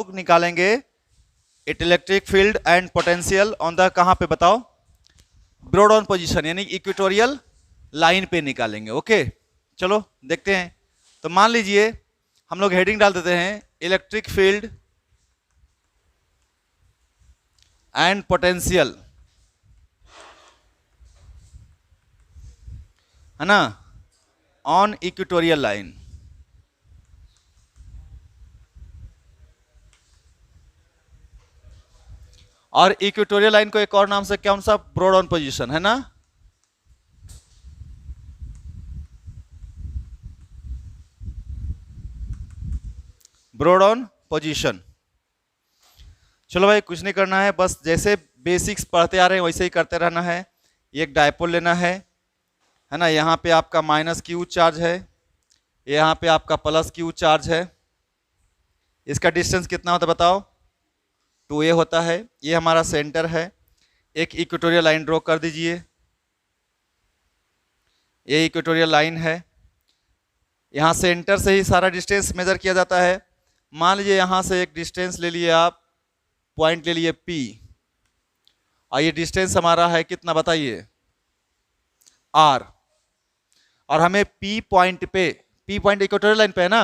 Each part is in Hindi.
लोग निकालेंगे electric field and potential on the, कहां पे बताओ, ब्रॉड ऑन पोजीशन, यानी इक्वेटोरियल लाइन पे निकालेंगे। ओके चलो देखते हैं। तो मान लीजिए हम लोग हेडिंग डाल देते हैं इलेक्ट्रिक फील्ड एंड पोटेंशियल, है ना, ऑन इक्वेटोरियल लाइन। और इक्वेटोरियल लाइन को एक और नाम से कौन सा, ब्रॉड ऑन पोजीशन, है ना। Broad on position. चलो भाई कुछ नहीं करना है, बस जैसे बेसिक्स पढ़ते आ रहे हैं वैसे ही करते रहना है। एक डायपोल लेना है ना, यहाँ पे आपका माइनस क्यू चार्ज है, यहाँ पे आपका प्लस क्यू चार्ज है। इसका डिस्टेंस कितना होता है बताओ, 2a होता है। ये हमारा सेंटर है। एक इक्वेटोरियल लाइन ड्रॉ कर दीजिए, ये इक्वेटोरियल लाइन है। यहाँ सेंटर से ही सारा डिस्टेंस मेजर किया जाता है। मान लीजिए यहाँ से एक डिस्टेंस ले लिए आप, पॉइंट ले लिए P, और ये डिस्टेंस हमारा है कितना बताइए, R। और हमें P पॉइंट पे, P पॉइंट इक्वेटोरियल लाइन पे है ना,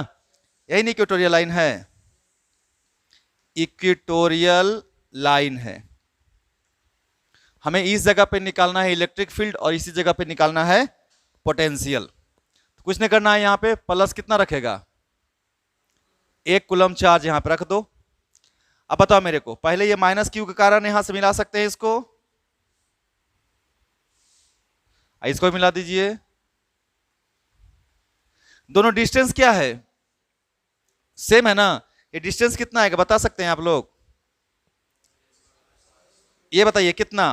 यही नहीं इक्वेटोरियल लाइन है, इक्वेटोरियल लाइन है। हमें इस जगह पे निकालना है इलेक्ट्रिक फील्ड और इसी जगह पे निकालना है पोटेंशियल। तो कुछ नहीं करना है, यहाँ पे प्लस कितना रखेगा, 1 कूलम चार्ज यहाँ पे रख दो। अब बताओ मेरे को, पहले ये माइनस क्यू के कारण यहां से मिला सकते हैं इसको, इसको मिला दीजिए। दोनों डिस्टेंस क्या है, सेम है ना। ये डिस्टेंस कितना है बता सकते हैं आप लोग, ये बताइए कितना,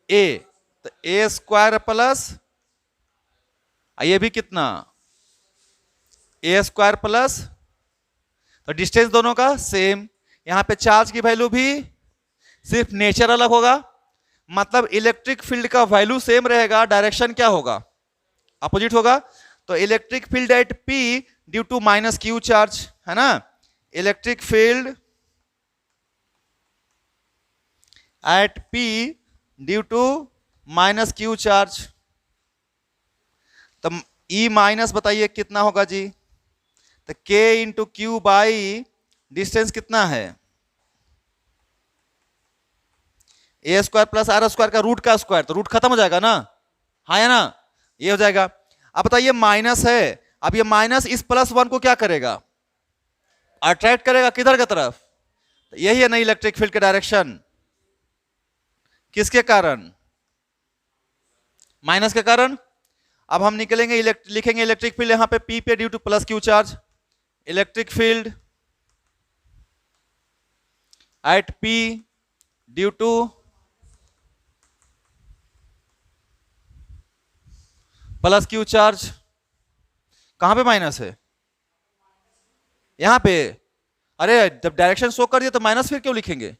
a, तो a स्क्वायर प्लस, ये भी कितना, a स्क्वायर प्लस, तो डिस्टेंस दोनों का सेम। यहां पे चार्ज की वैल्यू भी सिर्फ नेचर अलग होगा, मतलब इलेक्ट्रिक फील्ड का वैल्यू सेम रहेगा, डायरेक्शन क्या होगा, अपोजिट होगा। तो electric field at P due to minus q charge, है ना, electric field at P due to minus q charge. तो E माइनस बताइए कितना होगा जी, तो K into q by distance कितना है, a square plus r square का रूट का स्क्वायर, तो रूट खत्म हो जाएगा ना, हाँ है ना, ये हो जाएगा। अब बताइए माइनस है, अब ये माइनस इस प्लस वन को क्या करेगा, अट्रैक्ट करेगा किधर की तरफ, तो यही है ना इलेक्ट्रिक फील्ड के डायरेक्शन, किसके कारण, माइनस के कारण। अब हम निकलेंगे लिखेंगे इलेक्ट्रिक फील्ड यहां पे P पे due two plus Q charge, electric field at P due two plus Q charge. कहां पे माइनस है, यहां पे, अरे जब डायरेक्शन शो कर दिया तो माइनस फिर क्यों लिखेंगे।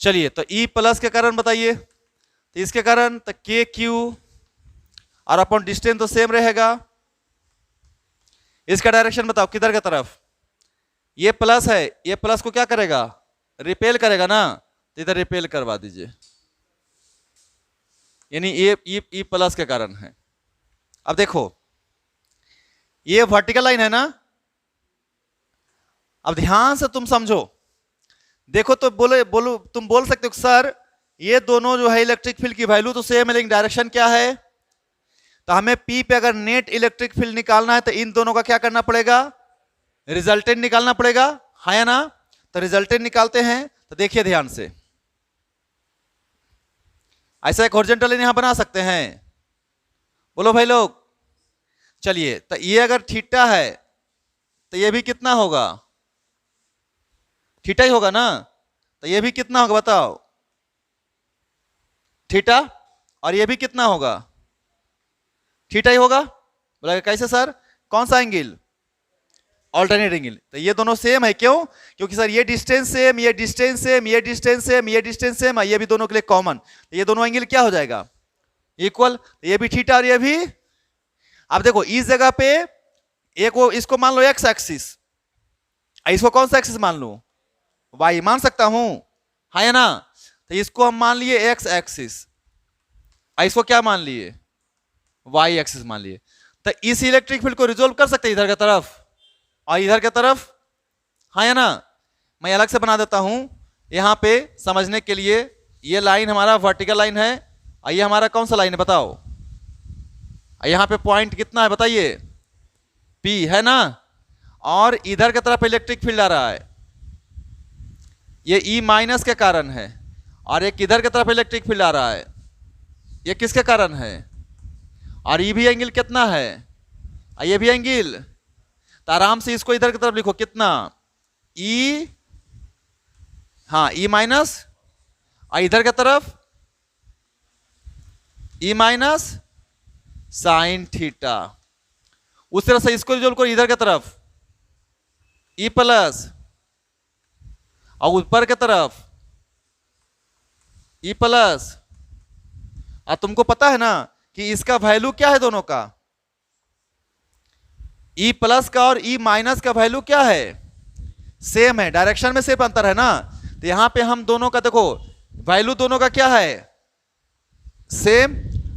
चलिए तो E प्लस के कारण बताइए, तो इसके कारण तो के क्यू और अपन डिस्टेंस तो सेम रहेगा। इसका डायरेक्शन बताओ किधर की तरफ, ये प्लस है, ये प्लस को क्या करेगा, रिपेल करेगा ना, तो इधर रिपेल करवा दीजिए, यानी ये प्लस के कारण है। अब देखो ये वर्टिकल लाइन है ना, अब ध्यान से तुम समझो, देखो तो बोलो तुम बोल सकते हो सर ये दोनों जो है इलेक्ट्रिक फील्ड की वैल्यू तो सेम है लेकिन डायरेक्शन क्या है, तो हमें P पे अगर नेट इलेक्ट्रिक फील्ड निकालना है तो इन दोनों का क्या करना पड़ेगा, रिजल्टेंट निकालना पड़ेगा, है ना। तो रिजल्टेंट निकालते हैं, तो देखिए ध्यान से, ऐसा एक हॉरिजॉन्टल लाइन यहां बना सकते हैं, बोलो भाई लोग। चलिए तो ये अगर थीटा है तो ये भी कितना होगा, थीटा ही होगा ना, तो ये भी कितना होगा बताओ, थीटा, और ये भी कितना होगा, थीटा ही होगा। बोला कैसे सर, कौन सा एंगल, ऑल्टरनेट एंगल। तो ये दोनों सेम है, क्यों, क्योंकि सर ये डिस्टेंस सेम, ये डिस्टेंस सेम, ये डिस्टेंस सेम, ये डिस्टेंस सेम है, ये भी दोनों के लिए कॉमन, तो ये दोनों एंगल क्या हो जाएगा, इक्वल। ये भी थीटा और ये भी। अब देखो इस जगह पे एक वो इसको मान लो एक्स एक्सिस, इसको कौन सा एक्सिस मान लूं? वाई मान सकता हूं, हाँ या ना? तो इसको हम मान लिए एक्स एक्सिस, इसको क्या मान लिए? वाई एक्सिस मान लिए। तो इस इलेक्ट्रिक फील्ड को रिजोल्व कर सकते हैं इधर की तरफ और इधर की तरफ, हाँ या ना? मैं अलग से बना देता हूं यहां पे समझने के लिए। ये लाइन हमारा वर्टिकल लाइन है और ये हमारा कौन सा लाइन है बताओ? यहां पे पॉइंट कितना है बताइए? P है ना? और इधर की तरफ इलेक्ट्रिक फील्ड आ रहा है, ये E माइनस के कारण है, और एक इधर की तरफ इलेक्ट्रिक फील्ड आ रहा है, ये किसके कारण है? और ये भी एंगल कितना है? ये भी एंगल। तो आराम से इसको इधर की तरफ लिखो, कितना? E, हाँ E माइनस, और इधर की तरफ E माइनस साइन थीटा। उस तरह से इसको रिजोल्व करो इधर की तरफ, E प्लस, और ऊपर की तरफ E प्लस। और तुमको पता है ना कि इसका वैल्यू क्या है दोनों का? E प्लस का और E माइनस का वैल्यू क्या है? सेम है, डायरेक्शन में सिर्फ अंतर है ना। तो यहां पे हम दोनों का देखो वैल्यू दोनों का क्या है? सेम,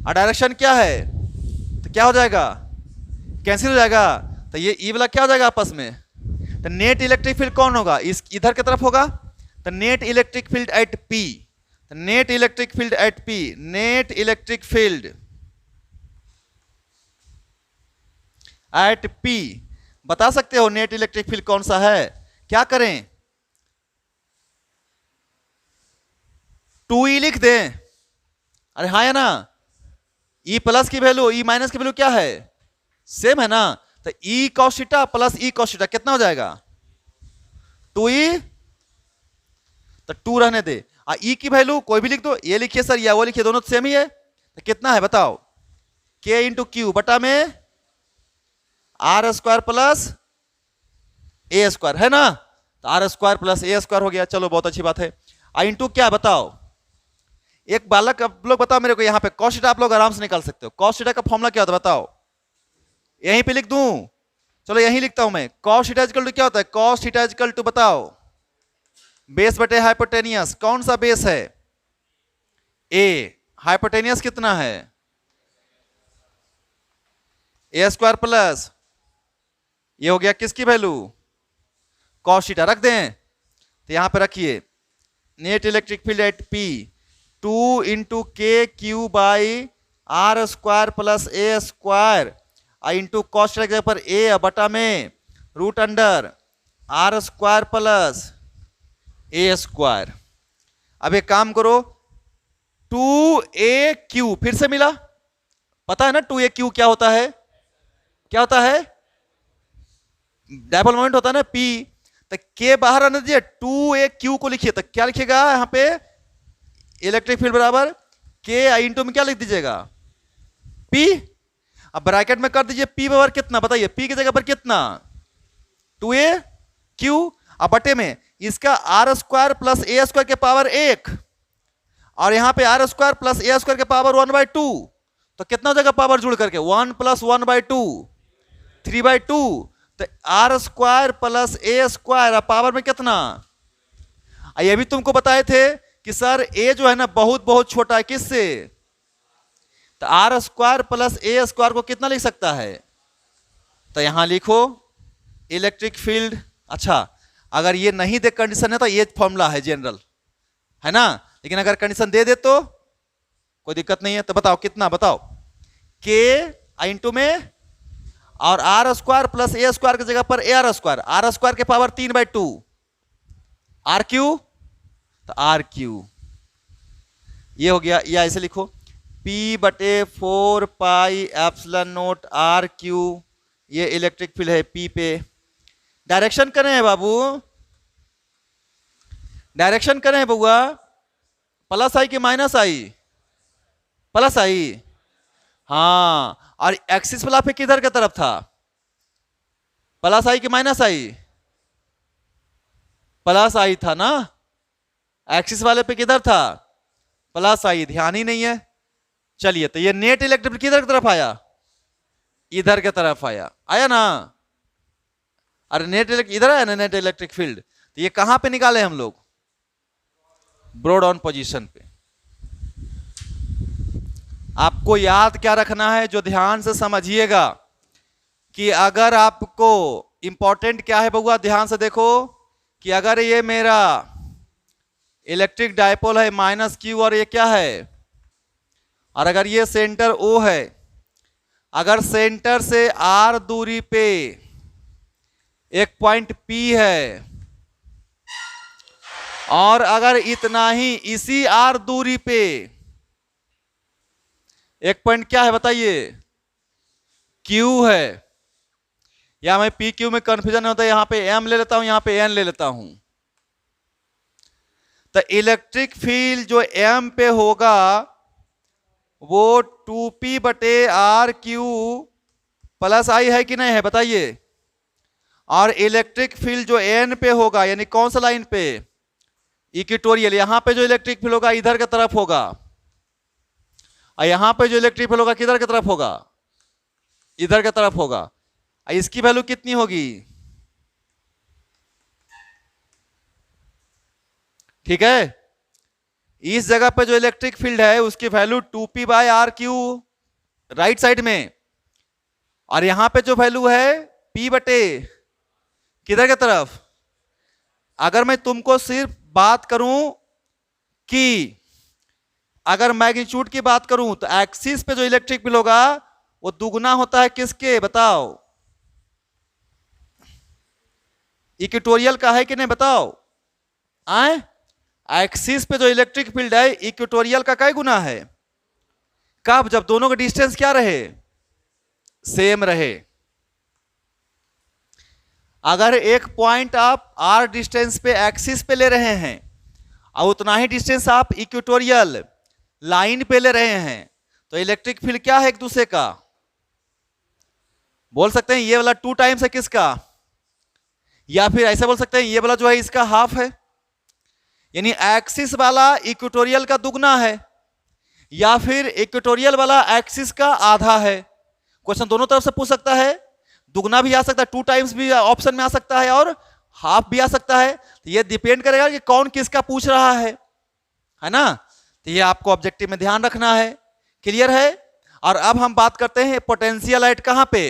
और डायरेक्शन क्या है? तो क्या हो जाएगा? कैंसिल हो जाएगा। तो ये ई वाला क्या हो जाएगा आपस में? तो नेट इलेक्ट्रिक फील्ड कौन होगा? इस इधर की तरफ होगा। तो net electric field at P, net electric field at P, net electric field at P, बता सकते हो नेट इलेक्ट्रिक फील्ड कौन सा है? क्या करें? 2E लिख दें। अरे हाँ या ना? E प्लस की वैल्यू E माइनस की वैल्यू क्या है? सेम है ना। तो E cos theta plus E cos theta कितना हो जाएगा? 2E। तो 2 रहने दे, और E की वैल्यू कोई भी लिख दो, ये लिखिए सर या वो लिखिए, दोनों सेम ही है। तो कितना है बताओ? K इंटू क्यू बटा में r square plus a square, है ना? तो r square plus a square हो गया, चलो बहुत अच्छी बात है। इंटू क्या बताओ? एक बालक आप लोग बताओ मेरे को, यहाँ पे cos थीटा आप लोग आराम से निकाल सकते हो। cos थीटा का फॉर्मूला क्या होता है बताओ? यहीं पे लिख दूं? चलो यहीं लिखता हूं मैं। cos थीटा इक्वल टू क्या होता है? cos थीटा इक्वल टू बताओ बेस बटे हाइपोटेनियस। कौन सा बेस है? ए। हाइपोटेनियस कितना है? ए स्क्वायर प्लस, ये हो गया किसकी वैल्यू? cos थीटा रख दें। तो यहां पे रखिए net electric field at P 2 into k q by r square plus a square into cos theta के ऊपर ए बटा में root under r square plus a square. अब एक काम करो, 2AQ फिर से मिला, पता है ना 2AQ क्या होता है? क्या होता है? डायपोल मोमेंट होता है ना P। तो K बाहर आने दीजिए, 2AQ को लिखिए। तो क्या लिखिएगा यहां पे? इलेक्ट्रिक फील्ड बराबर K इंटू में क्या लिख दीजिएगा? P। अब ब्रैकेट में कर दीजिए P बराबर कितना बताइए? P की जगह पर कितना? 2AQ, अब बटे में इसका r square plus a square के पावर 1, और यहां पे r square plus a square के पावर 1/2। तो कितना हो जाएगा पावर जुड़ करके? 1 प्लस 1/2, 3/2। तो r square plus a square power में कितना? ये भी तुमको बताए थे कि सर ए जो है ना बहुत बहुत छोटा है, किससे? तो r square plus a square को कितना लिख सकता है? तो यहां लिखो इलेक्ट्रिक फील्ड। अच्छा, अगर ये नहीं दे कंडीशन है तो ये फॉर्मूला है जनरल, है ना? लेकिन अगर कंडीशन दे दे तो कोई दिक्कत नहीं है। तो बताओ कितना? बताओ के इंटू में और r square plus a square की जगह पर ए आर स्क्वायर के पावर 3/2 आर क्यू। तो आर क्यू ये हो गया, या ऐसे लिखो P बटे 4 pi epsilon naught r q. ये इलेक्ट्रिक फील्ड है P पे। डायरेक्शन करें है बाबू, डायरेक्शन करें है बउआ, प्लस आई कि माइनस आई? प्लस आई। हाँ, और एक्सिस वाला पे किधर की तरफ था? प्लस आई कि माइनस आई? प्लस आई था ना। एक्सिस वाले पे किधर था? प्लस आई, ध्यान ही नहीं है। चलिए, तो ये नेट इलेक्ट्रिक किधर की तरफ आया? इधर की तरफ आया, आया ना? अरे इधर है ना नेट इलेक्ट्रिक फील्ड, तो ये कहां पे निकाले हम लोग? ब्रॉड ऑन पोजीशन पे। आपको याद क्या रखना है, जो ध्यान से समझिएगा, कि अगर आपको इंपॉर्टेंट क्या है बउआ, ध्यान से देखो, कि अगर ये मेरा इलेक्ट्रिक डायपोल है माइनस क्यू, और ये क्या है, और अगर ये सेंटर ओ है, अगर सेंटर से आर दूरी पे एक पॉइंट पी है, और अगर इतना ही इसी आर दूरी पे एक पॉइंट क्या है बताइए, क्यू है, या मैं पी क्यू में कंफ्यूजन होता है, यहां पे एम ले लेता हूं, यहां पे एन ले लेता हूं, तो इलेक्ट्रिक फील्ड जो एम पे होगा वो 2p/r/q प्लस आई है कि नहीं है बताइए, और इलेक्ट्रिक फील्ड जो एन पे होगा, यानी कौन सा लाइन पे, इक्वेटोरियल, यहां पे जो इलेक्ट्रिक फील्ड होगा इधर की तरफ होगा, और यहां पे जो इलेक्ट्रिक फील्ड होगा किधर की तरफ होगा, इधर की तरफ होगा। इसकी वैल्यू कितनी होगी, ठीक है, इस जगह पे जो इलेक्ट्रिक फील्ड है उसकी वैल्यू 2p/r/q राइट साइड में, और यहां पे जो वैल्यू है p बटे किधर की तरफ। अगर मैं तुमको सिर्फ बात करूं कि अगर मैग्नीट्यूड की बात करूं, तो एक्सिस पे जो इलेक्ट्रिक फील्ड होगा वो दुगना होता है किसके, बताओ, इक्वेटोरियल का है कि नहीं बताओ, आए, एक्सिस पे जो इलेक्ट्रिक फील्ड है इक्वेटोरियल का कई गुना है, कब, जब दोनों का डिस्टेंस क्या रहे, सेम रहे। अगर एक पॉइंट आप आर डिस्टेंस पे एक्सिस पे ले रहे हैं, और उतना ही डिस्टेंस आप इक्वेटोरियल लाइन पे ले रहे हैं, तो इलेक्ट्रिक फील्ड क्या है एक दूसरे का, बोल सकते हैं ये वाला 2 टाइम्स है किसका, या फिर ऐसे बोल सकते हैं ये वाला जो है इसका हाफ है, यानी एक्सिस वाला इक्वेटोरियल का दुगना है, या फिर इक्वेटोरियल वाला एक्सिस का आधा है। क्वेश्चन दोनों तरफ से पूछ सकता है, दुगना भी आ सकता है, 2 टाइम्स भी ऑप्शन में आ सकता है, और हाफ भी आ सकता है, तो ये डिपेंड करेगा कि कौन किसका पूछ रहा है ना, तो ये आपको ऑब्जेक्टिव में ध्यान रखना है, क्लियर है। और अब हम बात करते हैं पोटेंशियल लाइट कहां पे,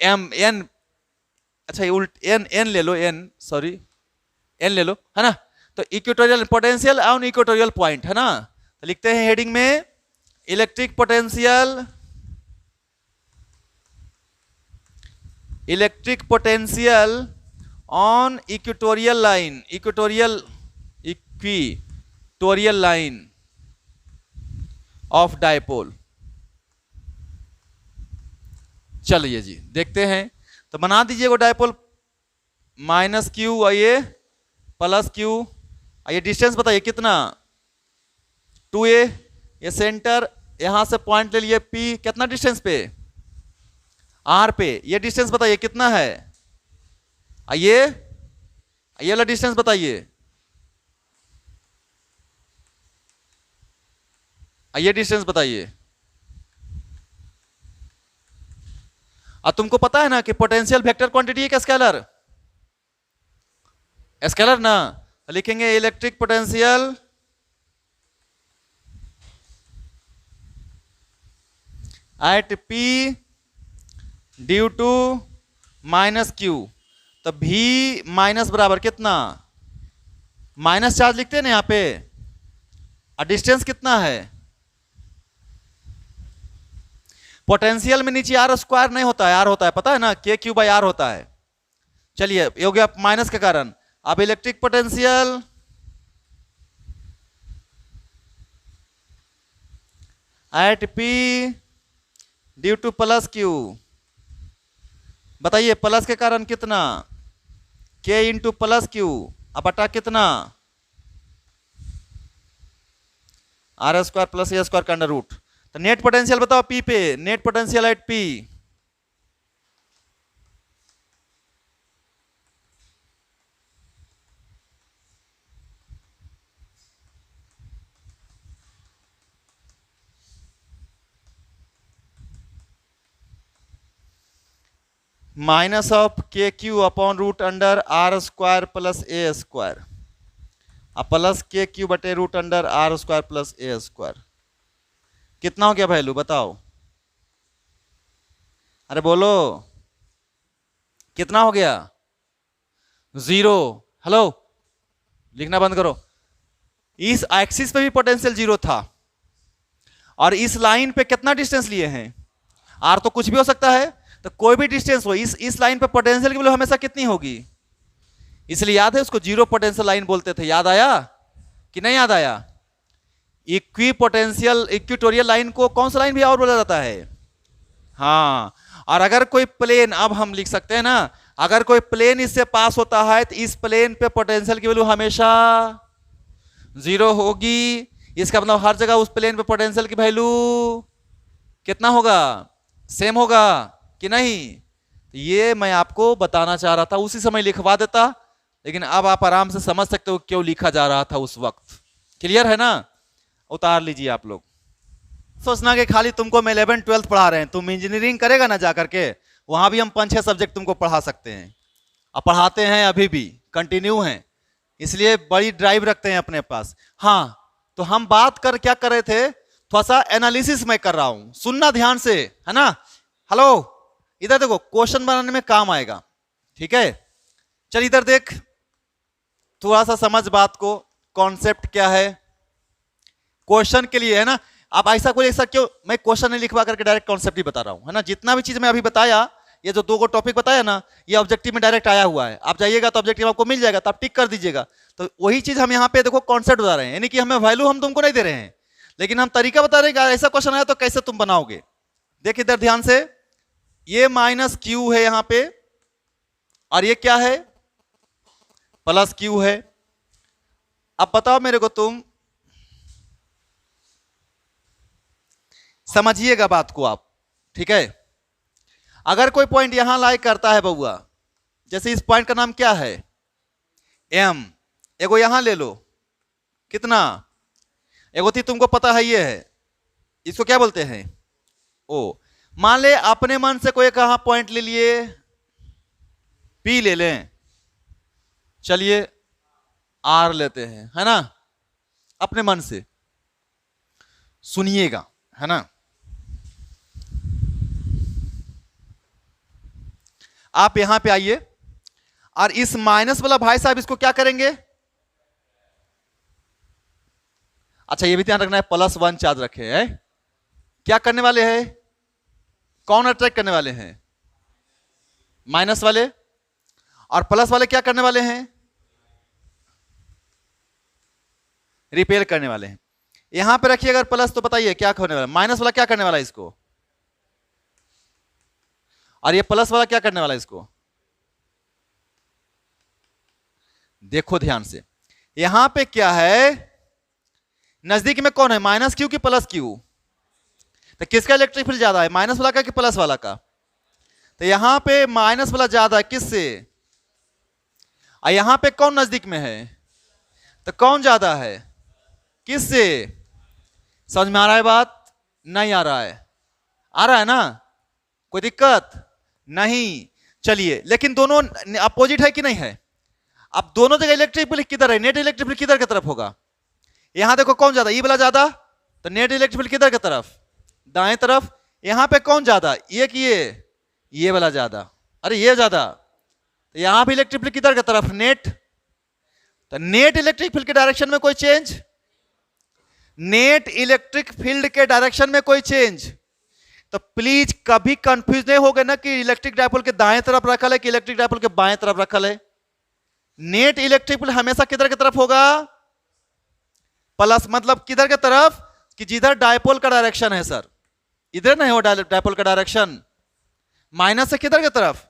एम एन, अच्छा उल्ट एन एन ले लो, एन सॉरी एन ले लो, है ना, तो equatorial potential on equatorial point, है ना, तो लिखते हैं हेडिंग में electric potential on equatorial line of dipole. चलिए जी देखते हैं, तो बना दीजिए वो डायपोल, माइनस क्यू और ये प्लस क्यू, ये डिस्टेंस बताइए कितना, 2a, ये सेंटर यहां से पॉइंट ले लिए p, कितना डिस्टेंस पे, r पे, ये डिस्टेंस बताइए कितना है, ये वाला डिस्टेंस बताइए, ये डिस्टेंस बताइए। और तुमको पता है ना कि पोटेंशियल वेक्टर क्वांटिटी है क्या, स्केलर, स्केलर ना, लिखेंगे electric potential at P due to minus q, तो V माइनस बराबर कितना, माइनस चार्ज लिखते हैं ना यहां पे, और डिस्टेंस कितना है, पोटेंशियल में नीचे आर स्क्वायर नहीं होता है, आर होता है, पता है ना, k/r होता है। चलिए ये हो गया माइनस के कारण। अब electric potential at P due two plus Q, बताइए प्लस के कारण कितना, k इंटू प्लस क्यू, अब बटा कितना, r² प्लस a² का अंडर रूट। तो नेट पोटेंशियल बताओ P पे, net potential at P, minus of k q upon root under r square plus a square, अब प्लस के क्यू बटे root under r square plus a square. कितना हो गया वैल्यू बताओ, अरे बोलो कितना हो गया? 0। हेलो, लिखना बंद करो। इस एक्सिस पे भी पोटेंशियल 0 था, और इस लाइन पे कितना डिस्टेंस लिए हैं? आर तो कुछ भी हो सकता है, तो कोई भी डिस्टेंस हो, इस लाइन पे पोटेंशियल की वैल्यू हमेशा कितनी होगी? इसलिए याद है उसको जीरो पोटेंशियल लाइन बोलते थे, याद आया कि नहीं याद आया? इक्वी पोटेंशियल इक्वेटोरियल लाइन को कौन सा लाइन भी और बोला जाता है? हाँ, और अगर कोई प्लेन, अब हम लिख सकते हैं ना, अगर कोई प्लेन इससे पास होता है तो इस प्लेन पे पोटेंशियल की वैल्यू हमेशा 0 होगी। इसका मतलब हर जगह उस प्लेन पे पोटेंशियल की वैल्यू कितना होगा? सेम होगा कि नहीं? ये मैं आपको बताना चाह रहा था, उसी समय लिखवा देता, लेकिन अब आप आराम से समझ सकते हो क्यों लिखा जा रहा था उस वक्त। क्लियर है ना? उतार लीजिए आप लोग। सोचना कि खाली तुमको हम 11th 12th पढ़ा रहे हैं, तुम इंजीनियरिंग करेगा ना जा करके, वहां भी हम 5-6 सब्जेक्ट तुमको पढ़ा सकते हैं, अब पढ़ाते हैं, अभी भी कंटिन्यू हैं, इसलिए बड़ी ड्राइव रखते हैं अपने पास। हाँ, तो हम बात क्या कर रहे थे, थोड़ा सा एनालिसिस मैं कर रहा हूं, सुनना ध्यान से, है ना? हेलो, इधर देखो, क्वेश्चन बनाने में काम आएगा, ठीक है? चल इधर देख, थोड़ा सा समझ बात को, कॉन्सेप्ट क्या है क्वेश्चन के लिए, है ना? आप ऐसा कोई ऐसा क्यों, मैं क्वेश्चन नहीं लिखवा करके डायरेक्ट कॉन्सेप्ट ही बता रहा हूं, है ना? जितना भी चीज मैं अभी बताया, ये जो 2 गो टॉपिक बताया ना, ये ऑब्जेक्टिव में डायरेक्ट आया हुआ है, आप जाइएगा तो ऑब्जेक्टिव आपको मिल जाएगा, तो आप टिक कर दीजिएगा। तो वही चीज हम यहाँ पे देखो कॉन्सेप्ट बता रहे हैं, यानी कि हमें वैल्यू हम तुमको नहीं दे रहे हैं, लेकिन हम तरीका बता रहे हैं, ऐसा क्वेश्चन आया तो कैसे तुम बनाओगे। देख इधर ध्यान से, ये माइनस क्यू है यहां पे, और ये क्या है? प्लस क्यू है। अब बताओ मेरे को तुम, समझिएगा बात को आप, ठीक है? अगर कोई पॉइंट यहां लाई करता है बउआ, जैसे इस पॉइंट का नाम क्या है? एम। एगो यहां ले लो, कितना? एगो थी तुमको पता है, ये है, इसको क्या बोलते हैं? ओ। मान ले अपने मन से कोई कहां पॉइंट ले लिए, पी ले लें, चलिए आर लेते हैं, है ना? अपने मन से सुनिएगा, है ना? आप यहां पे आइए, और इस माइनस वाला भाई साहब इसको क्या करेंगे? अच्छा, ये भी ध्यान रखना है, +1 चार्ज रखे हैं, क्या करने वाले हैं? कौन अट्रैक्ट करने वाले हैं? माइनस वाले। और प्लस वाले क्या करने वाले हैं? रिपेल करने वाले हैं। यहां पे रखिए अगर प्लस, तो बताइए क्या होने वाला? माइनस वाला क्या करने वाला है इसको? और ये प्लस वाला क्या करने वाला है इसको? देखो ध्यान से, यहां पे क्या है? नजदीक में कौन है? माइनस क्यू की प्लस क्यू? तो किसका इलेक्ट्रिक फील्ड ज्यादा है, माइनस वाला का कि प्लस वाला का? तो यहां पे माइनस वाला ज्यादा है, किससे? और यहां पे कौन नजदीक में है? तो कौन ज्यादा है, किससे? समझ में आ रहा है बात? नहीं आ रहा है? आ रहा है ना? कोई दिक्कत नहीं? चलिए, लेकिन दोनों अपोजिट है कि नहीं है? अब दोनों जगह इलेक्ट्रिक फील्ड किधर है? नेट इलेक्ट्रिक फील्ड किधर की तरफ होगा? यहां देखो कौन ज्यादा, ये वाला ज्यादा, तो नेट इलेक्ट्रिक फील्ड किधर की तरफ? दाएं तरफ। यहां पे कौन ज्यादा, ये कि ये वाला ज्यादा? अरे ये ज्यादा, तो यहां भी इलेक्ट्रिक फील्ड किधर की तरफ? नेट। तो नेट इलेक्ट्रिक फील्ड के डायरेक्शन में कोई चेंज? नेट इलेक्ट्रिक फील्ड के डायरेक्शन में कोई चेंज? तो प्लीज कभी कंफ्यूज नहीं हो गए ना कि इलेक्ट्रिक डायपोल के दाएं तरफ रखल है कि इलेक्ट्रिक डायपोल के बाएं तरफ रखल है। नेट इलेक्ट्रिक फील्ड हमेशा किधर की तरफ होगा? प्लस। मतलब किधर की तरफ? कि जिधर डायपोल का डायरेक्शन है सर, इधर नहीं हो डायपोल का डायरेक्शन, माइनस से किधर की तरफ?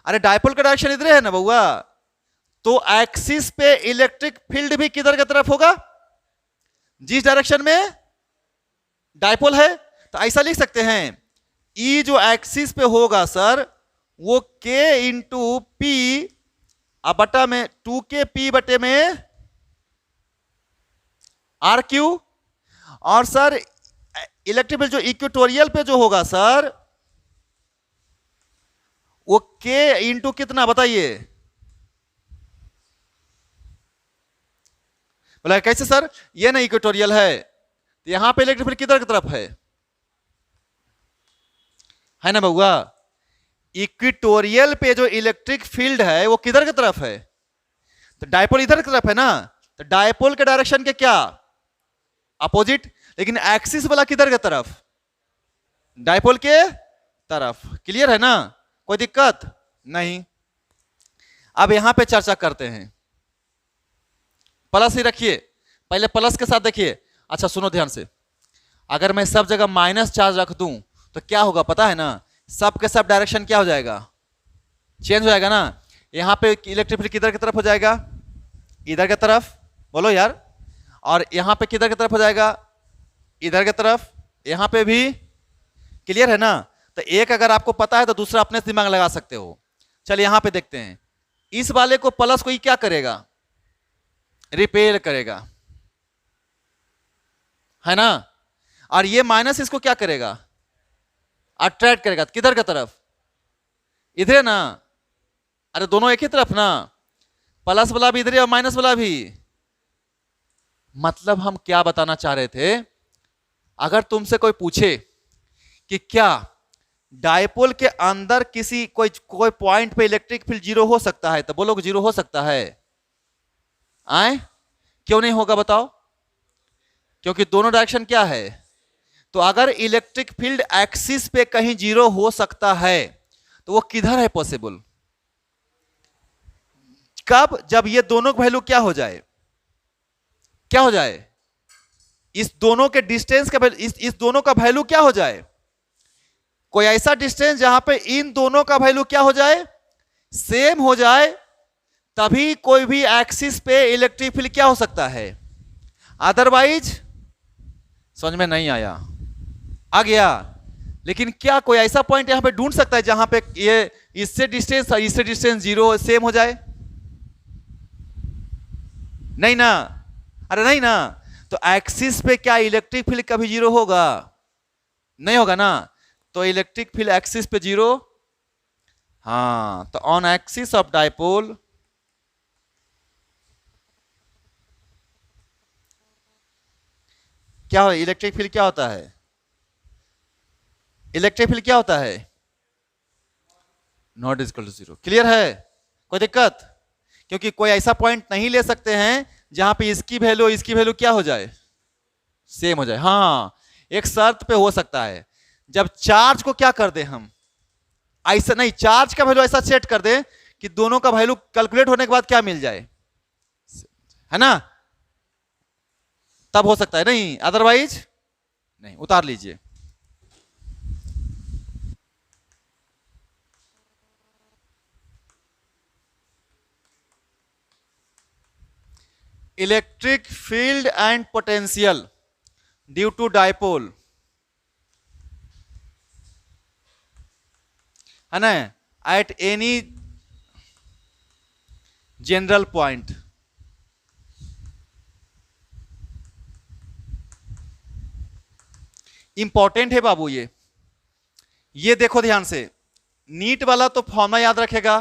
अरे डायपोल का डायरेक्शन इधर है ना बउआ, तो एक्सिस पे इलेक्ट्रिक फील्ड भी किधर की तरफ होगा? जिस डायरेक्शन में डायपोल है। तो ऐसा लिख सकते हैं, ई जो एक्सिस पे होगा सर, वो K इंटू पी बटा में 2K P बटे में आर क्यू। और सर इलेक्ट्रिक फील्ड जो इक्वेटोरियल पे जो होगा सर, वो K इंटू कितना बताइए? बोला कैसे सर, ये ना इक्वेटोरियल है तो यहां पे इलेक्ट्रिक फील्ड किधर की तरफ है ना बउआ? इक्वेटोरियल पे जो इलेक्ट्रिक फील्ड है वो किधर की तरफ है? तो डायपोल इधर की तरफ है ना, तो डायपोल के डायरेक्शन के क्या अपोजिट, लेकिन एक्सिस वाला किधर की तरफ? डायपोल के तरफ। क्लियर है ना, कोई दिक्कत नहीं। अब यहां पे चर्चा करते हैं, प्लस ही रखिए, पहले प्लस के साथ देखिए। अच्छा सुनो ध्यान से, अगर मैं सब जगह माइनस चार्ज रख दूं तो क्या होगा पता है ना? सब के सब डायरेक्शन क्या हो जाएगा? चेंज हो जाएगा ना। यहां पे इलेक्ट्रिक फील्ड किधर की तरफ हो जाएगा? इधर की तरफ, बोलो यार। और यहां पे किधर की तरफ हो जाएगा? इधर की तरफ। यहां पे भी। क्लियर है ना? तो एक अगर आपको पता है तो दूसरा अपने से दिमाग लगा सकते हो। चलिए यहां पे देखते हैं, इस वाले को प्लस को क्या करेगा? रिपेल करेगा, है ना? और ये माइनस इसको क्या करेगा? अट्रैक्ट करेगा। किधर की तरफ? इधर ना। अरे दोनों एक ही तरफ ना, प्लस वाला भी इधर और माइनस वाला भी। मतलब हम क्या बताना चाह रहे थे, अगर तुमसे कोई पूछे कि क्या डायपोल के अंदर किसी कोई पॉइंट पे इलेक्ट्रिक फील्ड जीरो हो सकता है, तो बोलो जीरो हो सकता है। आए क्यों नहीं होगा बताओ? क्योंकि दोनों डायरेक्शन क्या है। तो अगर इलेक्ट्रिक फील्ड एक्सिस पे कहीं जीरो हो सकता है तो वो किधर है पॉसिबल? कब? जब ये दोनों का वैल्यू क्या हो जाए? क्या हो जाए? इस दोनों के डिस्टेंस का इस दोनों का वैल्यू क्या हो जाए? कोई ऐसा डिस्टेंस जहां पे इन दोनों का वैल्यू क्या हो जाए? सेम हो जाए, तभी कोई भी एक्सिस पे इलेक्ट्रिक फील्ड क्या हो सकता है। अदरवाइज समझ में नहीं आया? आ गया? लेकिन क्या कोई ऐसा पॉइंट यहां पे ढूंढ सकता है जहां पे ये इससे डिस्टेंस जीरो सेम हो जाए? नहीं ना। अरे नहीं ना। तो एक्सिस पे क्या इलेक्ट्रिक फील्ड कभी जीरो होगा? नहीं होगा ना। तो इलेक्ट्रिक फील्ड एक्सिस पे जीरो, हाँ, तो ऑन एक्सिस ऑफ डायपोल क्या हो? इलेक्ट्रिक फील्ड क्या होता है? इलेक्ट्रिक फील्ड क्या होता है? Not equal to zero. Clear है? कोई दिक्कत? क्योंकि कोई ऐसा पॉइंट नहीं ले सकते हैं जहां पे इसकी वैल्यू क्या हो जाए? सेम हो जाए। हाँ, एक शर्त पे हो सकता है, जब चार्ज को क्या कर दे हम, ऐसा नहीं, चार्ज का वैल्यू ऐसा सेट कर दे कि दोनों का वैल्यू कैलकुलेट होने के बाद क्या मिल जाए, है ना? तब हो सकता है, नहीं अदरवाइज नहीं। उतार लीजिए। Electric field and potential due to dipole, है ना, at any general point. Important है बाबू ये देखो ध्यान से। नीट वाला तो फॉर्मूला याद रखेगा,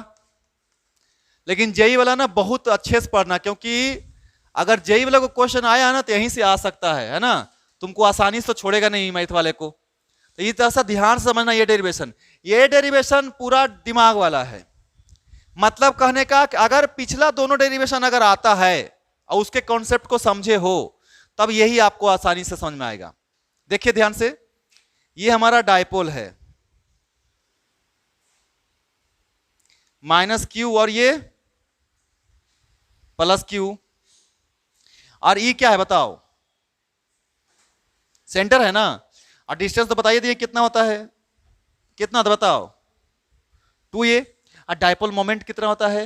लेकिन जेई वाला ना बहुत अच्छे से पढ़ना, क्योंकि अगर जेई वाला को क्वेश्चन आया ना तो यहीं से आ सकता है ना? तुमको आसानी से तो छोड़ेगा नहीं मैथ वाले को। तो इस तरह से ध्यान से समझना, ये डेरिवेशन पूरा दिमाग वाला है। मतलब कहने का कि अगर पिछला दोनों डेरिवेशन अगर आता है और उसके कॉन्सेप्ट को समझे हो, तब यही आपको आसानी से समझ में आएगा। देखिए ध्यान से, ये हमारा डायपोल है माइनस क्यू और ये प्लस क्यू, और ई क्या है बताओ? सेंटर है ना। और डिस्टेंस तो बताइए दिए कितना होता है? कितना तो बताओ? 2a। और डायपोल मोमेंट कितना होता है?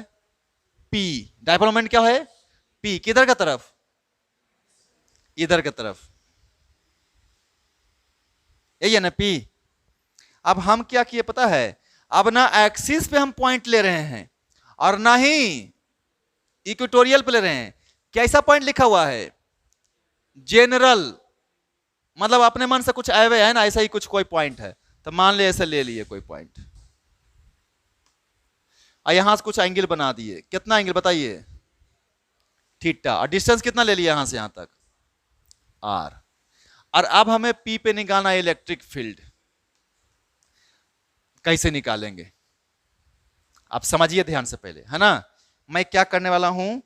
p। डायपोल मोमेंट क्या है? p। किधर का तरफ? इधर की तरफ। यही है ना p। अब हम क्या किए पता है? अब ना एक्सिस पे हम पॉइंट ले रहे हैं और ना ही इक्वेटोरियल पे ले रहे हैं। कैसा पॉइंट लिखा हुआ है? जनरल। मतलब अपने मन से कुछ आए हुए है ना, ऐसा ही कुछ कोई पॉइंट है, तो मान ले ऐसे ले लिए कोई पॉइंट। और यहां से कुछ एंगल बना दिए, कितना एंगल बताइए, थीटा, और डिस्टेंस कितना ले लिया यहां से यहां तक, आर। और अब हमें पी पे निकालना है इलेक्ट्रिक फील्ड, कैसे निकालेंगे आप समझिए ध्यान से पहले, है ना। मैं क्या करने वाला हूं,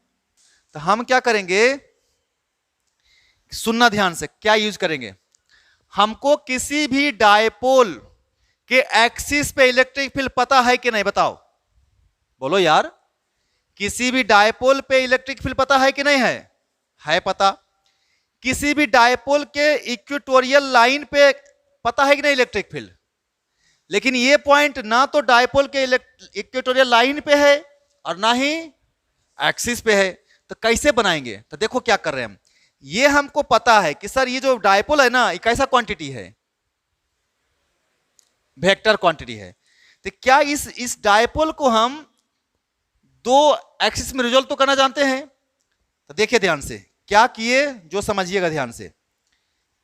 तो हम क्या करेंगे, सुनना ध्यान से, क्या यूज करेंगे, हमको किसी भी डायपोल के एक्सिस पे इलेक्ट्रिक फील्ड पता है कि नहीं, बताओ, बोलो यार, किसी भी डायपोल पे इलेक्ट्रिक फील्ड पता है कि नहीं है पता। किसी भी डायपोल के इक्वेटोरियल लाइन पे पता है कि नहीं इलेक्ट्रिक फील्ड, लेकिन ये पॉइंट ना तो डायपोल के इक्वेटोरियल लाइन पे है और ना ही एक्सिस पे है, तो कैसे बनाएंगे, तो देखो क्या कर रहे हैं हम, ये हमको पता है कि सर ये जो डायपोल है ना, ये कैसा क्वांटिटी है, वेक्टर क्वांटिटी है। तो क्या इस डायपोल को हम दो एक्सिस में रिजोल्व तो करना जानते हैं, तो देखिए ध्यान से क्या किए, जो समझिएगा ध्यान से,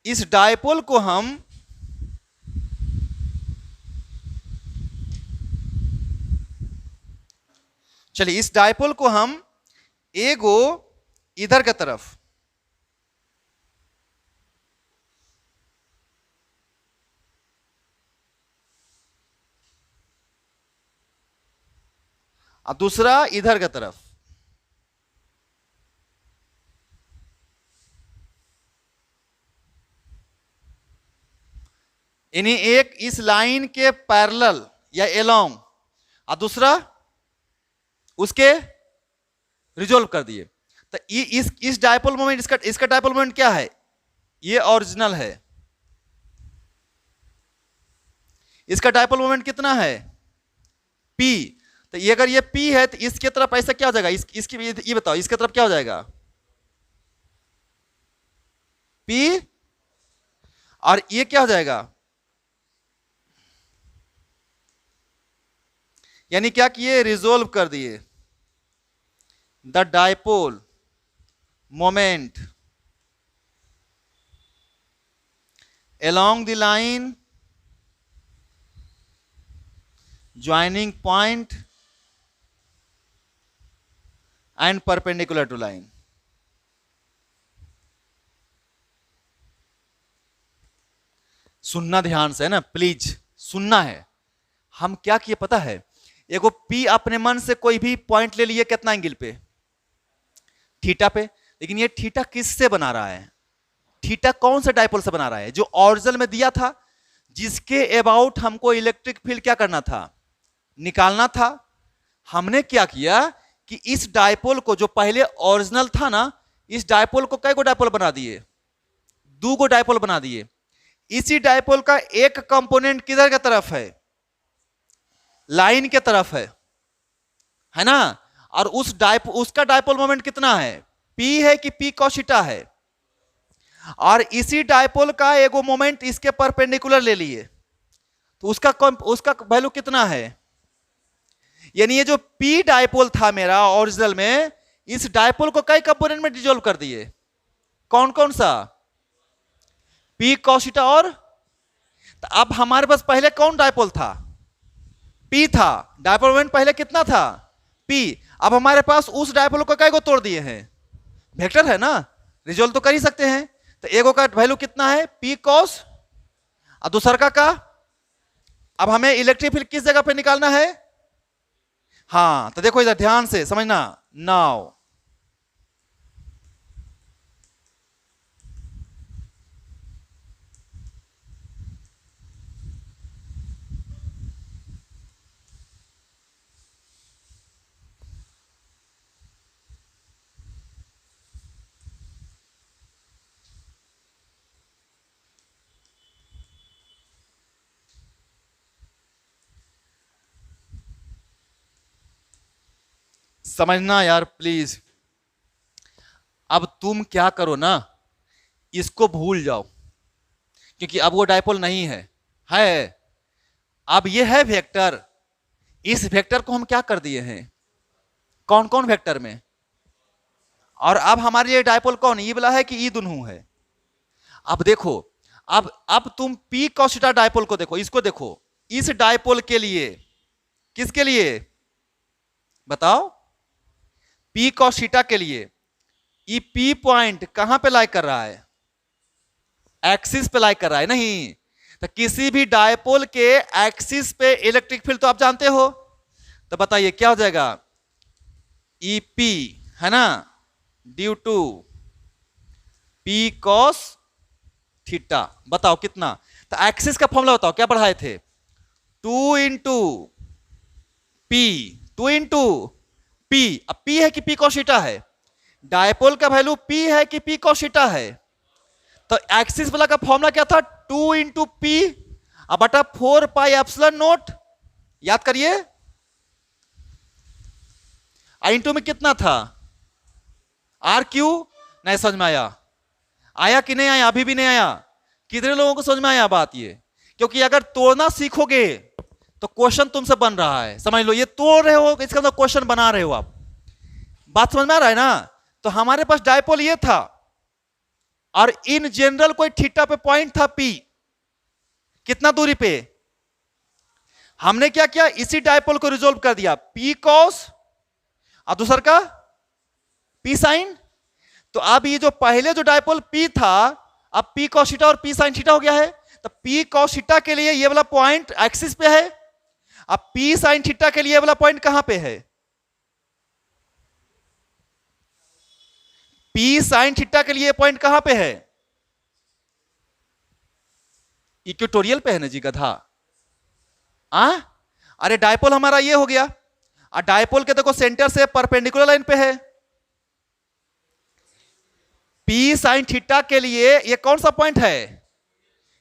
इस डायपोल को हम चलिए इस डायपोल को हम एगो इधर की तरफ और दूसरा इधर की तरफ, यानी एक इस लाइन के पैरेलल या एलोंग और दूसरा उसके रिजोल्व कर दिए। तो इस डायपोल मोमेंट, इसका डायपोल मोमेंट क्या है, ये ओरिजिनल है, इसका डायपोल मोमेंट कितना है, P। तो ये अगर ये P है तो इसके तरफ ऐसा क्या हो जाएगा, इसकी ये बताओ, इसके तरफ क्या हो जाएगा, P, और ये क्या हो जाएगा, यानी क्या किए, रिजोल्व कर दिए the dipole moment along the line joining point and perpendicular to line। सुनना ध्यान से है ना, प्लीज सुनना है। हम क्या किए पता है, एगो P अपने मन से कोई भी पॉइंट ले लिए, कितना एंगल पे, थीटा पे, लेकिन ये थीटा किससे बना रहा है, थीटा कौन से डायपोल से बना रहा है, जो ओरिजिनल में दिया था, जिसके अबाउट हमको इलेक्ट्रिक फील्ड क्या करना था, निकालना था। हमने क्या किया कि इस डायपोल को, जो पहले ओरिजिनल था ना, इस डायपोल को कई गो डायपोल बना दिए, दो गो डायपोल बना दिए। इसी डायपोल का एक कंपोनेंट किधर की तरफ है, लाइन के तरफ है ना, और उसका डायपोल मोमेंट कितना है, P है कि P cos थीटा है, और इसी डायपोल का एगो मोमेंट इसके परपेंडिकुलर ले लिए, तो उसका वैल्यू कितना है, यानी ये जो P डायपोल था मेरा ओरिजिनल में, इस डायपोल को कई कंपोनेंट में डिसॉल्व कर दिए, कौन कौन सा, P cos थीटा, और तो अब हमारे पास पहले कौन डायपोल था, P था, डायपोल मोमेंट पहले कितना था, P। अब हमारे पास उस डायपोल को कई गो तोड़ दिए हैं, वेक्टर है ना, रिजोल्व तो कर ही सकते हैं। तो एगो का वैल्यू कितना है, P cos, और दूसरा का अब हमें इलेक्ट्रिक फील्ड किस जगह पे निकालना है, हाँ, तो देखो इधर ध्यान से समझना, नाउ समझना यार प्लीज। अब तुम क्या करो ना, इसको भूल जाओ, क्योंकि अब वो डायपोल नहीं है। अब ये है वेक्टर, इस वेक्टर को हम क्या कर दिए हैं, कौन कौन वेक्टर में, और अब हमारे लिए डायपोल कौन, ये बोला है कि ई दोनों है। अब देखो, अब तुम P cos थीटा डायपोल को देखो, इसको देखो, इस डायपोल के लिए, किसके लिए, बताओ पी कॉस थीटा के लिए ये पी पॉइंट कहां पे लाई कर रहा है? एक्सिस पे लाई कर रहा है नहीं? तो किसी भी डायपोल के एक्सिस पे इलेक्ट्रिक फील्ड तो आप जानते हो, तो बताइए क्या हो जाएगा? ईपी है ना, due to p cos theta. बताओ कितना? तो एक्सिस का फॉर्मूला बताओ क्या पढ़ाए थे? 2 इंटू पी, 2 इंटू पी। अब पी है कि पी कॉस थीटा है? डायपोल का वैल्यू पी है कि पी कॉस थीटा है? तो एक्सिस वाला का फॉर्मूला क्या था? 2 इंटू पी अब बटा 4 पाई एप्सिलॉन नोट। याद करिए, इंटू में कितना था? R q. नहीं समझ में आया? आया कि नहीं आया? अभी भी नहीं आया? कितने लोगों को समझ में आया बात ये? क्योंकि अगर तोड़ना सीखोगे तो क्वेश्चन तुमसे बन रहा है, समझ लो। ये तोड़ रहे हो, इसका मतलब क्वेश्चन बना रहे हो आप। बात समझ में आ रहा है ना? तो हमारे पास डायपोल ये था और इन जनरल कोई थीटा पे पॉइंट था पी। कितना दूरी पे? हमने क्या किया? इसी डायपोल को रिजोल्व कर दिया, पी कॉस और दूसरा का पी साइन। तो अब ये जो पहले जो डायपोल पी था, अब पी कॉस थीटा और पी साइन थीटा हो गया है। तो पी कॉस थीटा के लिए ये वाला पॉइंट एक्सिस पे है, अब पी साइन थीटा के लिए ये वाला पॉइंट कहां पे है? पी साइन थीटा के लिए पॉइंट कहां पे है? इक्वेटोरियल पे है ना जी गधा। अरे डायपोल हमारा ये हो गया, और डायपोल के देखो सेंटर से परपेंडिकुलर लाइन पे है। पी साइन थीटा के लिए ये कौन सा पॉइंट है?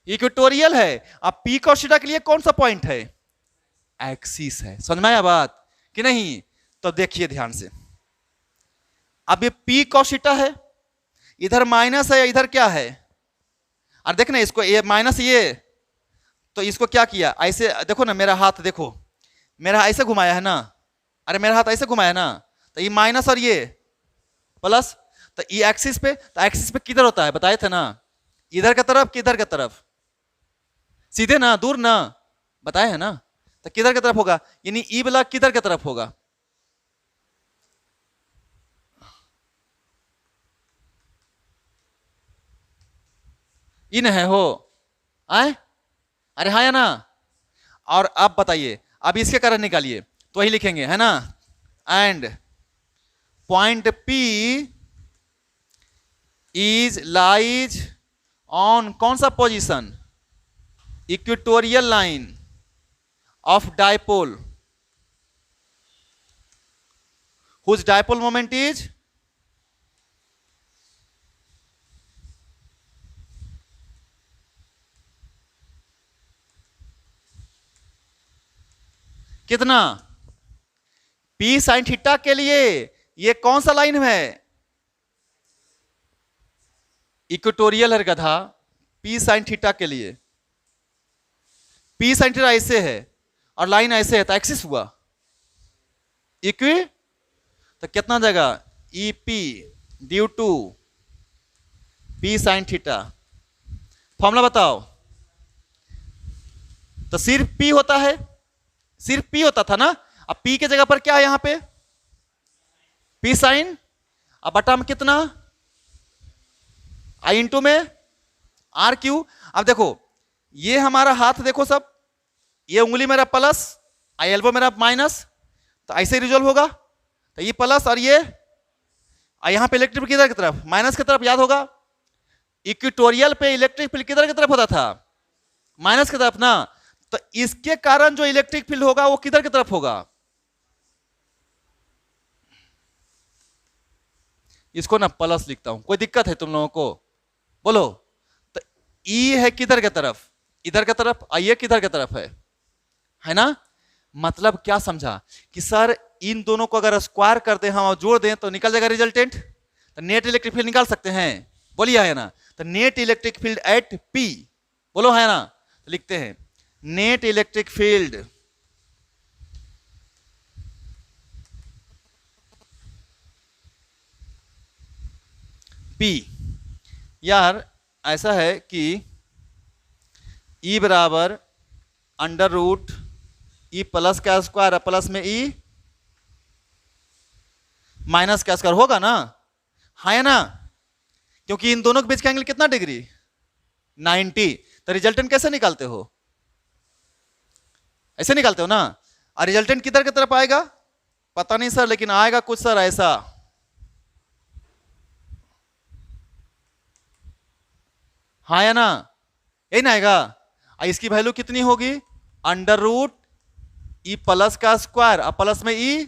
इक्वेटोरियल है। अब पी कॉस थीटा के लिए कौन सा पॉइंट है? एक्सिस है। समझ में आया बात कि नहीं? तो देखिए ध्यान से, अब ये पी कॉस थीटा है, इधर माइनस है, इधर क्या है? और देखना इसको, ये माइनस ये, तो इसको क्या किया? ऐसे देखो ना, मेरा हाथ देखो, मेरा ऐसे घुमाया है ना। अरे मेरा हाथ ऐसे घुमाया ना, तो ये माइनस और ये प्लस। तो ये एक्सिस पे, तो एक्सिस पे किधर होता है बताए थे ना? इधर का तरफ कि इधर का तरफ? सीधे ना, दूर ना, बताए है ना? तो किधर की तरफ होगा? यानी ई वाला किधर की तरफ होगा? इन है हो आए? अरे हाँ या ना? और अब बताइए, अब इसके कारण निकालिए, तो वही लिखेंगे है ना। And point P is lies on कौन सा position? Equatorial line of dipole whose dipole moment is कितना? पी साइन थीटा के लिए ये कौन सा लाइन है? इक्वेटोरियल है गधा। पी साइन थीटा के लिए पी साइन थीटा ऐसे है और लाइन ऐसे है, तो एक्सिस हुआ इक्वी। तो कितना जाएगा? E P due to p sine theta. Formula बताओ। तो सिर्फ पी होता है, सिर्फ पी होता था ना। अब पी के जगह पर क्या है यहां पे? P sine. अब बटा में कितना? आई इंटू में आर क्यू। अब देखो ये हमारा हाथ देखो सब, ये उंगली मेरा प्लस, आई एल्बो मेरा माइनस, तो ऐसे रिजोल्व होगा। तो ये प्लस और ये, यहां पे इलेक्ट्रिक किधर की तरफ? माइनस की तरफ। याद होगा इक्वेटोरियल पे इलेक्ट्रिक फील्ड किधर की तरफ होता था? माइनस की तरफ ना। तो इसके कारण जो इलेक्ट्रिक फील्ड होगा वो किधर की तरफ होगा? इसको ना प्लस लिखता हूं, कोई दिक्कत है तुम लोगों को? बोलो। तो ई है किधर की तरफ? इधर की तरफ। ये किधर की तरफ है ना? मतलब क्या समझा कि सर इन दोनों को अगर स्क्वायर कर दें हम और जोड़ दें तो निकल जाएगा रिजल्टेंट। तो नेट इलेक्ट्रिक फील्ड निकाल सकते हैं। बोलिए है ना? तो net electric field at P, बोलो है ना? तो लिखते हैं नेट इलेक्ट्रिक फील्ड पी। यार ऐसा है कि ई बराबर अंडर रूट ई प्लस का स्क्वायर प्लस में ई माइनस का स्क्वायर होगा ना, हाँ या ना, क्योंकि इन दोनों के बीच का एंगल कितना डिग्री, 90। तो रिजल्टेंट कैसे निकालते हो, ऐसे निकालते हो ना। और रिजल्टेंट किधर की तरफ आएगा, पता नहीं सर, लेकिन आएगा कुछ सर ऐसा, हाँ या ना, यही ना आएगा। इसकी वैल्यू कितनी होगी, अंडर रूट ई प्लस का स्क्वायर, अब प्लस में ई।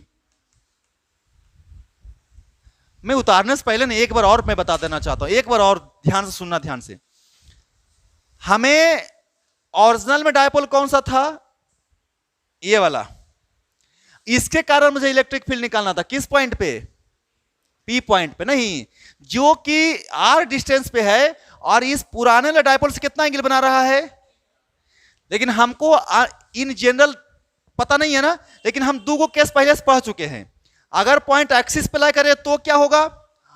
मैं उतारने से पहले ना एक बार और मैं बता देना चाहता हूं, एक बार और ध्यान से सुनना, ध्यान से। हमें ओरिजिनल में डायपोल कौन सा था, ये वाला, इसके कारण मुझे इलेक्ट्रिक फील्ड निकालना था, किस पॉइंट पे, पी पॉइंट पे, नहीं जो कि आर डिस्टेंस पे है, और इस पुराने वाले डायपोल से कितना एंगल बना रहा है। लेकिन हमको इन जनरल पता नहीं है ना, लेकिन हम दो केस पहले से पढ़ चुके हैं। अगर पॉइंट एक्सिस पे लाई करे तो क्या होगा,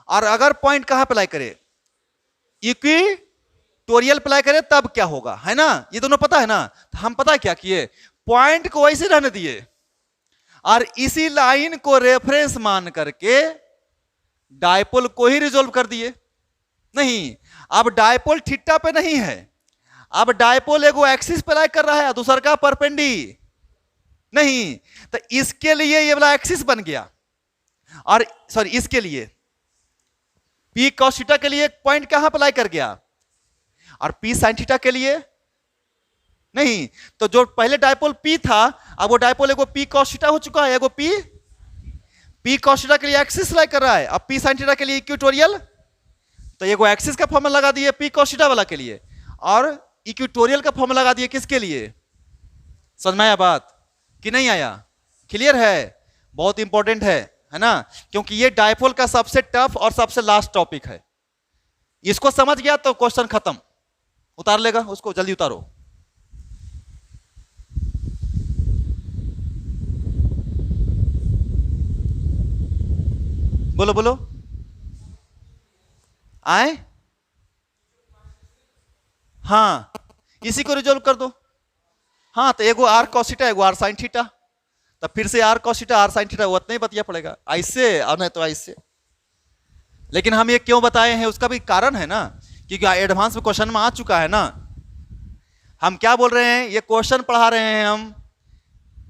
और अगर पॉइंट कहां पे लाई करे, इक्वेटोरियल पे लाई करे तब क्या होगा, है ना, ये दोनों पता है ना। तो हम पता क्या किए, पॉइंट को वैसे रहने दिए, और इसी लाइन को रेफरेंस मान करके डायपोल को ही रिजोल्व कर दिए। नहीं, अब डायपोल थीटा पे नहीं है, अब डायपोल एगो एक्सिस पे लाई कर रहा है, दूसरा का परपेंडी नहीं, तो इसके लिए ये वाला एक्सिस बन गया, और सॉरी इसके लिए पी कॉस थीटा के लिए पॉइंट कहां पर लाई कर गया, और पी साइन थीटा के लिए नहीं। तो जो पहले डायपोल पी था, अब वो डायपोल एगो पी कॉस थीटा हो चुका है, एगो पी कॉस थीटा के लिए एक्सिस लाई कर रहा है, अब पी साइन थीटा के लिए इक्वेटोरियल। तो एगो एक्सिस का फॉर्मूला लगा दिए पी कॉस थीटा वाला के लिए, और इक्वेटोरियल का फॉर्मूला लगा दिए किसके लिए। समझ में आया बात कि नहीं आया, क्लियर है, बहुत इंपॉर्टेंट है ना, क्योंकि ये डायपोल का सबसे टफ और सबसे लास्ट टॉपिक है। इसको समझ गया तो क्वेश्चन खत्म, उतार लेगा उसको, जल्दी उतारो। बोलो बोलो, आए, हाँ इसी को रिजोल्व कर दो। हाँ तो एगो आर कॉस थीटा, एगो आर साइन थीटा, तो फिर से r cos theta r sine theta उतना ही बतिया पड़ेगा, ऐसे और नहीं तो ऐसे। लेकिन हम ये क्यों बताए हैं, उसका भी कारण है ना, क्योंकि एडवांस में क्वेश्चन में आ चुका है ना। हम क्या बोल रहे हैं, ये क्वेश्चन पढ़ा रहे हैं हम,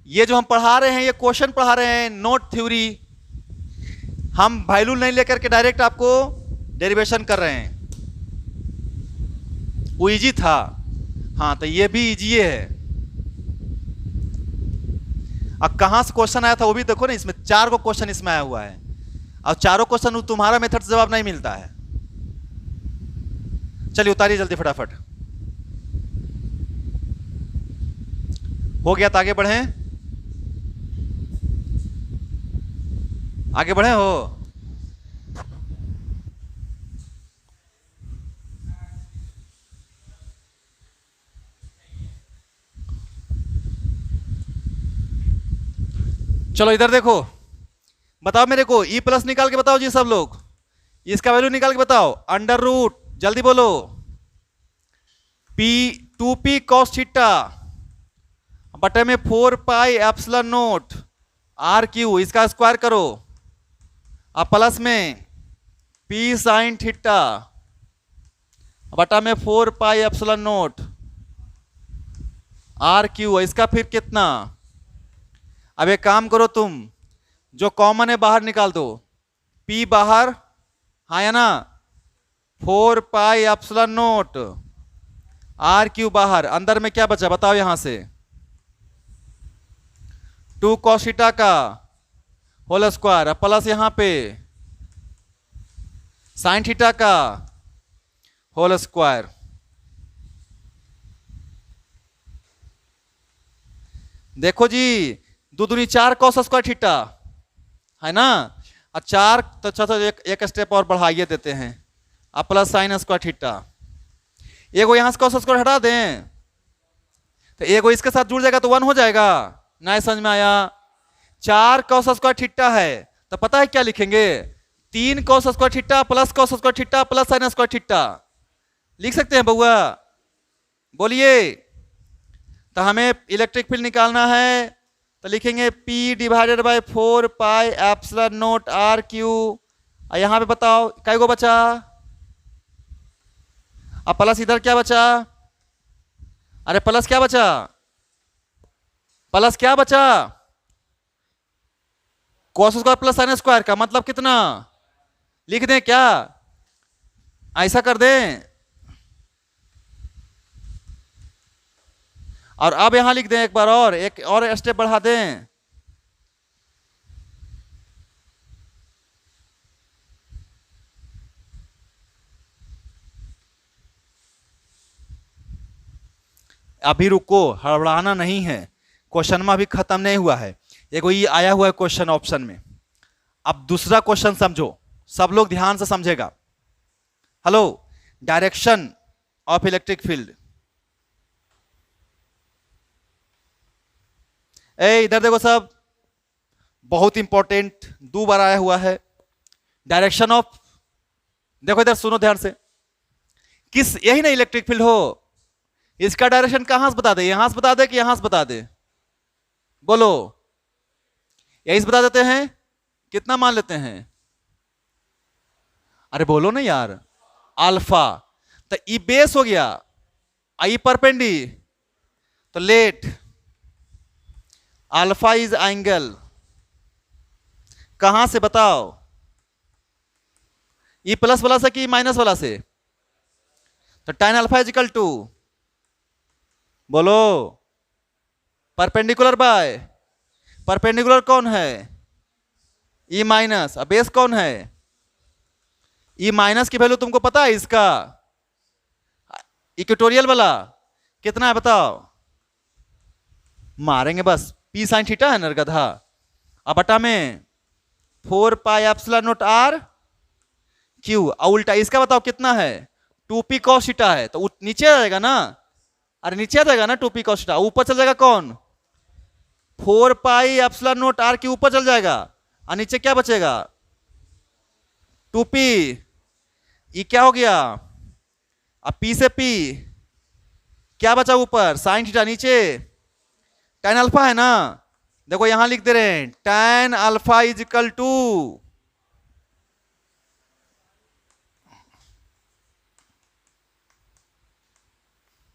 ये जो हम पढ़ा रहे हैं ये क्वेश्चन पढ़ा रहे हैं, नोट थ्योरी। हम वैल्यू नहीं लेकर के डायरेक्ट आपको डेरिवेशन कर रहे हैं, वो इजी था। हाँ तो ये भी इजी है। अब कहां से क्वेश्चन आया था वो भी देखो ना, इसमें 4 को क्वेश्चन इसमें आया हुआ है, और चारों क्वेश्चन तुम्हारा मेथड से जवाब नहीं मिलता है। चलिए उतारिए जल्दी फटाफट, हो गया तो आगे बढ़े, आगे बढ़े हो। चलो इधर देखो, बताओ मेरे को, ई प्लस निकाल के बताओ जी सब लोग, इसका वैल्यू निकाल के बताओ, अंडर रूट, जल्दी बोलो, पी 2p कॉस थीटा बटे में 4 pi epsilon naught r q, इसका स्क्वायर करो, अब प्लस में p साइन थीटा बटा में 4 pi epsilon naught r q, इसका फिर कितना। अब एक काम करो तुम, जो कॉमन है बाहर निकाल दो, p बाहर, हाँ या ना, 4 pi epsilon naught r q बाहर, अंदर में क्या बचा बताओ, यहां से 2 cos थीटा का होल स्क्वायर, प्लस यहां पे साइन थीटा का होल स्क्वायर। देखो जी, 2 दूनी 4 cos स्क्वायर थीटा है ना, और 4 तो चलो एक स्टेप और बढ़ाइए देते हैं, अब प्लस साइन स्क्वायर थीटा, एगो यहां से cos स्क्वायर हटा दें तो एगो इसके साथ जुड़ जाएगा तो 1 हो जाएगा, ना समझ में आया। 4 cos स्क्वायर थीटा है तो पता है क्या लिखेंगे, 3 cos square theta plus cos square theta plus sine square theta, लिख सकते हैं बउआ, बोलिए। तो हमें इलेक्ट्रिक फील्ड निकालना है तो लिखेंगे P divided by 4 pi epsilon naught r q. यहाँ पे बताओ काय को बचा, अब प्लस इधर क्या बचा, अरे प्लस क्या बचा, प्लस क्या बचा, cos square plus sine square का मतलब कितना, लिख दें क्या, ऐसा कर दें, और अब यहां लिख दें एक बार और, एक और स्टेप बढ़ा दें, अभी रुको, हड़बड़ाना नहीं है, क्वेश्चन में अभी खत्म नहीं हुआ है, एक ये आया हुआ है क्वेश्चन ऑप्शन में। अब दूसरा क्वेश्चन समझो, सब लोग ध्यान से समझेगा। Hello, direction of electric field, इधर देखो सब, बहुत इंपॉर्टेंट, 2 बार आया हुआ है। डायरेक्शन ऑफ, देखो इधर सुनो ध्यान से, किस, यही ना इलेक्ट्रिक फील्ड हो, इसका डायरेक्शन कहां से बता दे, यहां से बता दे कि यहां से बता दे, बोलो, यही से बता देते हैं, कितना मान लेते हैं, अरे बोलो ना यार, अल्फा, तो ई बेस हो गया, आई परपेंडी, तो लेट अल्फा इज एंगल, कहां से बताओ, ई प्लस वाला से कि माइनस वाला से, तो tan alpha is equal to, बोलो, परपेंडिकुलर बाय, परपेंडिकुलर कौन है, ई माइनस, अब बेस कौन है, ई माइनस की वैल्यू तुमको पता है, इसका इक्वेटोरियल वाला कितना है बताओ, मारेंगे बस, पी साइन थीटा है ना गधा, अब बटा में 4 pi epsilon naught r q, उल्टा इसका बताओ कितना है, 2p cos थीटा है, तो नीचे आ जाएगा ना, अरे नीचे आ जाएगा ना 2p cos थीटा, ऊपर चल जाएगा कौन, 4 पाई एप्सिलॉन नॉट आर के ऊपर चल जाएगा, और नीचे क्या बचेगा, 2p, ये क्या हो गया, अब p से p क्या बचा ऊपर, साइन थीटा, नीचे tan अल्फा है ना, देखो यहां लिख दे रहे हैं tan alpha is equal to,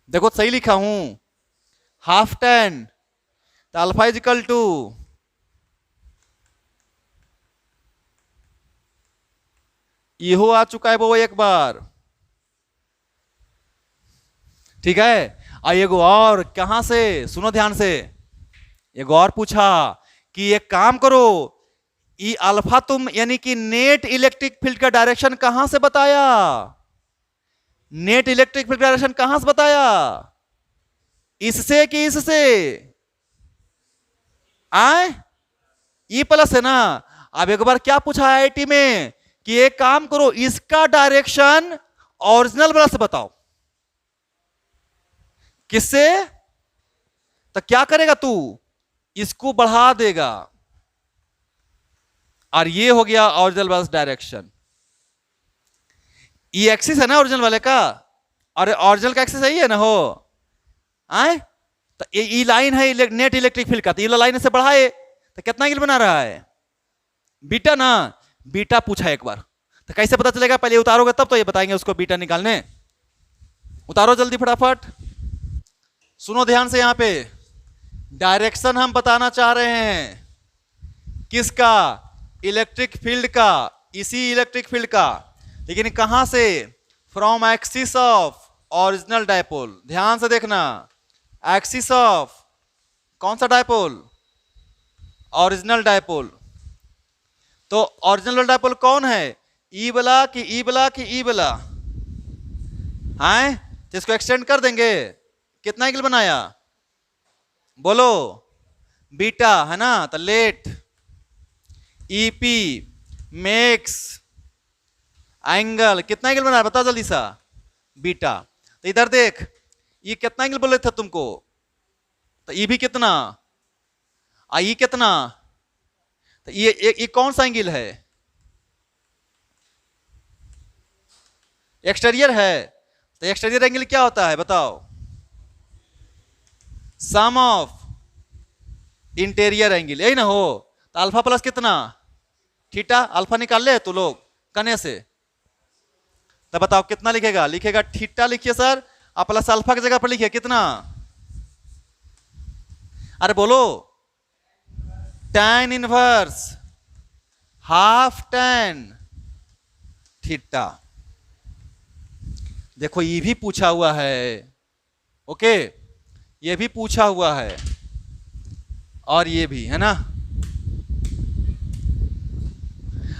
देखो सही लिखा हूं, हाफ tan, तो अल्फा इज इक्वल टू, ये आ चुका है वो एक बार, ठीक है। एक और, कहां से, सुनो ध्यान से, एक और पूछा कि एक काम करो, ई अल्फा तुम यानी कि नेट इलेक्ट्रिक फील्ड का डायरेक्शन कहां से बताया, नेट इलेक्ट्रिक फील्ड डायरेक्शन कहां से बताया, इससे कि इससे, आए, ई प्लस है ना, अब एक बार क्या पूछा आईआईटी में कि एक काम करो, इसका डायरेक्शन ओरिजिनल वाला से बताओ, किससे, तो क्या करेगा तू, इसको बढ़ा देगा, और ये हो गया ओरिजिनल वाला डायरेक्शन, ये एक्सिस है ना ओरिजिनल वाले का, और ओरिजिनल का एक्सिस यही है ना हो, आए, तो ये लाइन है नेट इलेक्ट्रिक फील्ड का, तो ये लाइन से बढ़ाए तो कितना एंगल बना रहा है, बीटा ना, बीटा पूछा एक बार, तो कैसे पता चलेगा, पहले उतारोगे तब तो ये बताएंगे उसको बीटा निकालने, उतारो जल्दी फटाफट, सुनो ध्यान से, यहां पे डायरेक्शन हम बताना चाह रहे हैं, किसका, इलेक्ट्रिक फील्ड का, इसी इलेक्ट्रिक फील्ड का, लेकिन कहां से, from axis of original dipole, ध्यान से देखना, एक्सिस ऑफ कौन सा डायपोल, ओरिजिनल डायपोल, तो ओरिजिनल डायपोल कौन है, ई वाला कि ई वाला कि ई वाला, हैं, तो इसको एक्सटेंड कर देंगे, कितना एंगल बनाया, बोलो, बीटा है ना, तो लेट ईपी मेक्स एंगल, कितना एंगल बनाया बता जल्दी सा, बीटा, तो इधर देख, ये कितना एंगल बोले थे तुमको, तो ये भी कितना, ये कितना, तो ये कौन सा एंगल है, एक्सटीरियर है, तो एक्सटीरियर एंगल क्या होता है बताओ, सम ऑफ इंटीरियर एंगल, यही ना हो। तो अल्फा प्लस कितना थीटा, अल्फा निकाल ले तू लोग कने से। तो बताओ कितना लिखेगा, लिखेगा थीटा लिखिए सर, और प्लस अल्फा की जगह पर लिखिए कितना, अरे बोलो, tan inverse half tan theta. देखो ये भी पूछा हुआ है, ओके, ये भी पूछा हुआ है और ये भी है ना।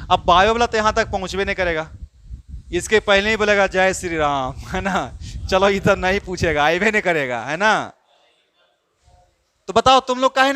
अब बायो वाला तो यहां तक पहुंचवे नहीं करेगा, इसके पहले ही बोलेगा जय श्री राम, है ना। चलो इधर नहीं पूछेगा, आए भी नहीं करेगा, है ना। तो बताओ तुम लोग काहे